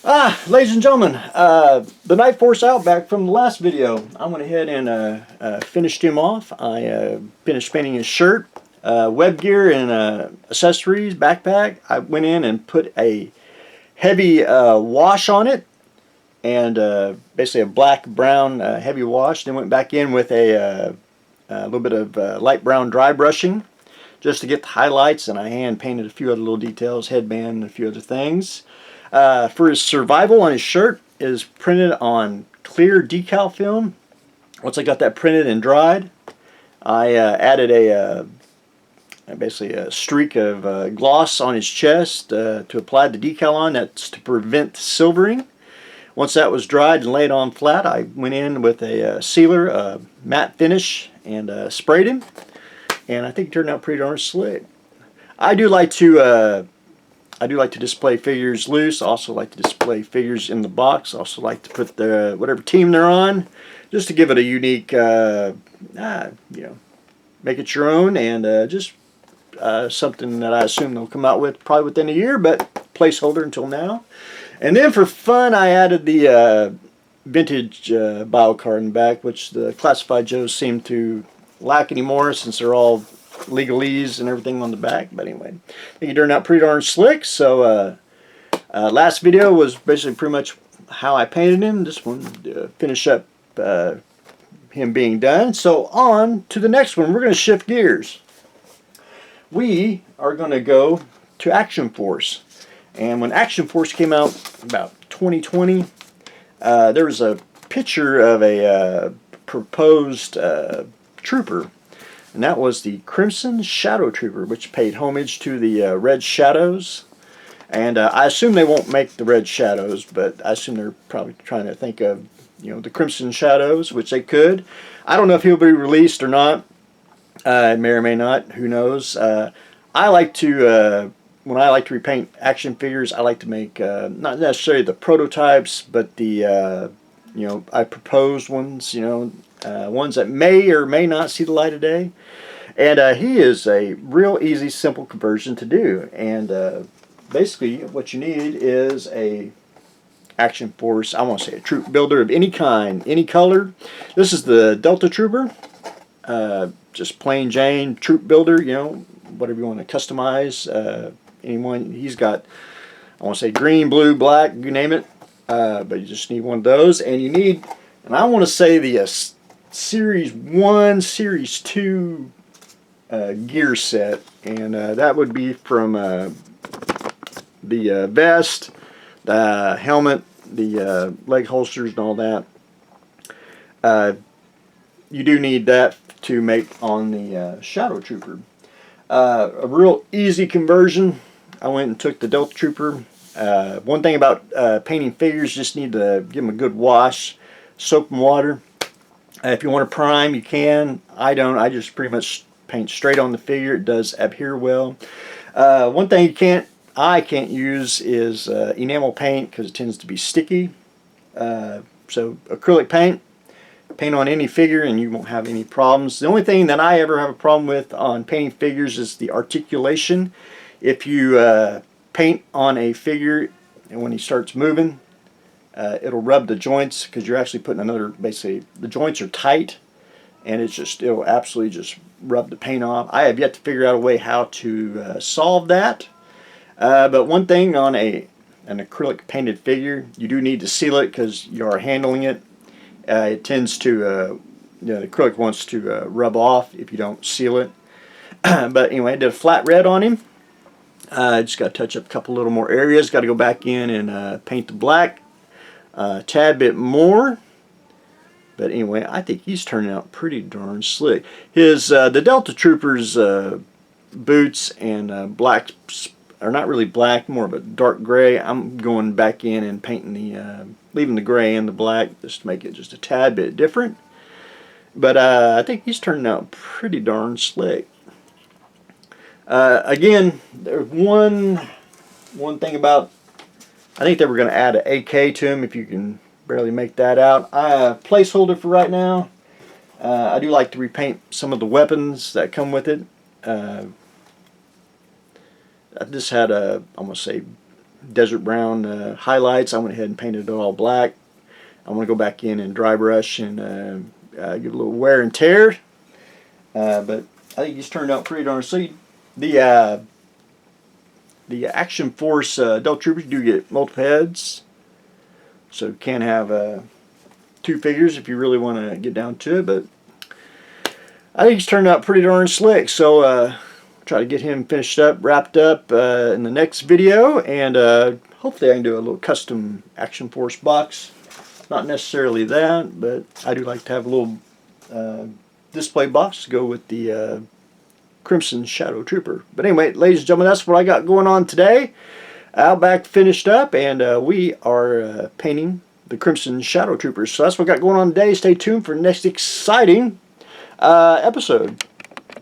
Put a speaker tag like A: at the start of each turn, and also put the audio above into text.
A: Ladies and gentlemen, the Night Force Outback from the last video, I went ahead and finished him off. I finished painting his shirt, web gear, and accessories, backpack. I went in and put a heavy wash on it, and basically a black-brown heavy wash. Then went back in with a little bit of light brown dry brushing, just to get the highlights, and I hand painted a few other little details, headband, and a few other things. For his survival on his shirt is printed on clear decal film. Once I got that printed and dried, I added basically a streak of gloss on his chest to apply the decal on. That's to prevent silvering. Once that was dried and laid on flat, I went in with a sealer, a matte finish, and sprayed him. And I think it turned out pretty darn slick. I do like to display figures loose. I also like to display figures in the box. I also like to put the whatever team they're on, just to give it a unique, make it your own, and just something that I assume they'll come out with probably within a year, but placeholder until now. And then for fun, I added the vintage biocard in the back, which the Classified Joes seem to lack anymore since they're all legalese and everything on the back. But anyway, I think it turned out pretty darn slick. So last video was basically pretty much how I painted him. This one finish up him being done. So on to the next one. We're going to shift gears. We are going to go to Action Force. And when Action Force came out about 2020, there was a picture of a proposed trooper, and that was the Crimson Shadow Trooper, which paid homage to the Red Shadows. And I assume they won't make the Red Shadows, but I assume they're probably trying to think of, the Crimson Shadows, which they could. I don't know if he'll be released or not. It may or may not. Who knows? I like to, when I like to repaint action figures, I like to make not necessarily the prototypes, but the I proposed ones, ones that may or may not see the light of day. And he is a real easy, simple conversion to do. And basically what you need is a Action Force, I want to say a troop builder of any kind, any color. This is the Delta Trooper, just plain Jane troop builder, whatever you want to customize. Anyone, he's got, I want to say green, blue, black, you name it. But you just need one of those, and you need, and I want to say the Series 1, Series 2 gear set, and that would be from the vest, the helmet, the leg holsters, and all that. You do need that to make on the Shadow Trooper. A real easy conversion. I went and took the Delta Trooper. One thing about painting figures, just need to give them a good wash, soap and water. If you want to prime, you can. I don't. I just pretty much paint straight on the figure. It does adhere well. One thing I can't use is enamel paint, because it tends to be sticky. So acrylic paint on any figure and you won't have any problems. The only thing that I ever have a problem with on painting figures is the articulation. If you paint on a figure and when he starts moving, it'll rub the joints, because you're actually putting another, basically the joints are tight, and it'll absolutely just rub the paint off. I have yet to figure out a way how to solve that. But one thing on an acrylic painted figure, you do need to seal it, because you are handling it. It tends to, the acrylic wants to rub off if you don't seal it. But anyway, I did a flat red on him. I just got to touch up a couple little more areas. Got to go back in and paint the black a tad bit more. But anyway, I think he's turning out pretty darn slick. His the Delta Trooper's boots and black, are not really black, more of a dark gray. I'm going back in and painting the leaving the gray and the black just to make it just a tad bit different. But I think he's turning out pretty darn slick. Again, there's one thing about, I think they were going to add an AK to him, if you can barely make that out. Placeholder for right now. I do like to repaint some of the weapons that come with it. I just had a, I'm going to say, desert brown highlights. I went ahead and painted it all black. I want to go back in and dry brush and give a little wear and tear. But I think he's turned out pretty darn sweet. The Action Force adult troopers do get multiple heads, so you can have 2 figures if you really want to get down to it. But I think he's turned out pretty darn slick. So try to get him finished up, wrapped up in the next video, and hopefully I can do a little custom Action Force box. Not necessarily that, but I do like to have a little display box to go with the Crimson Shadow Trooper. But anyway, ladies and gentlemen, that's what I got going on today. Outback finished up, and we are painting the Crimson Shadow Troopers. So that's what I got going on today. Stay tuned for the next exciting episode.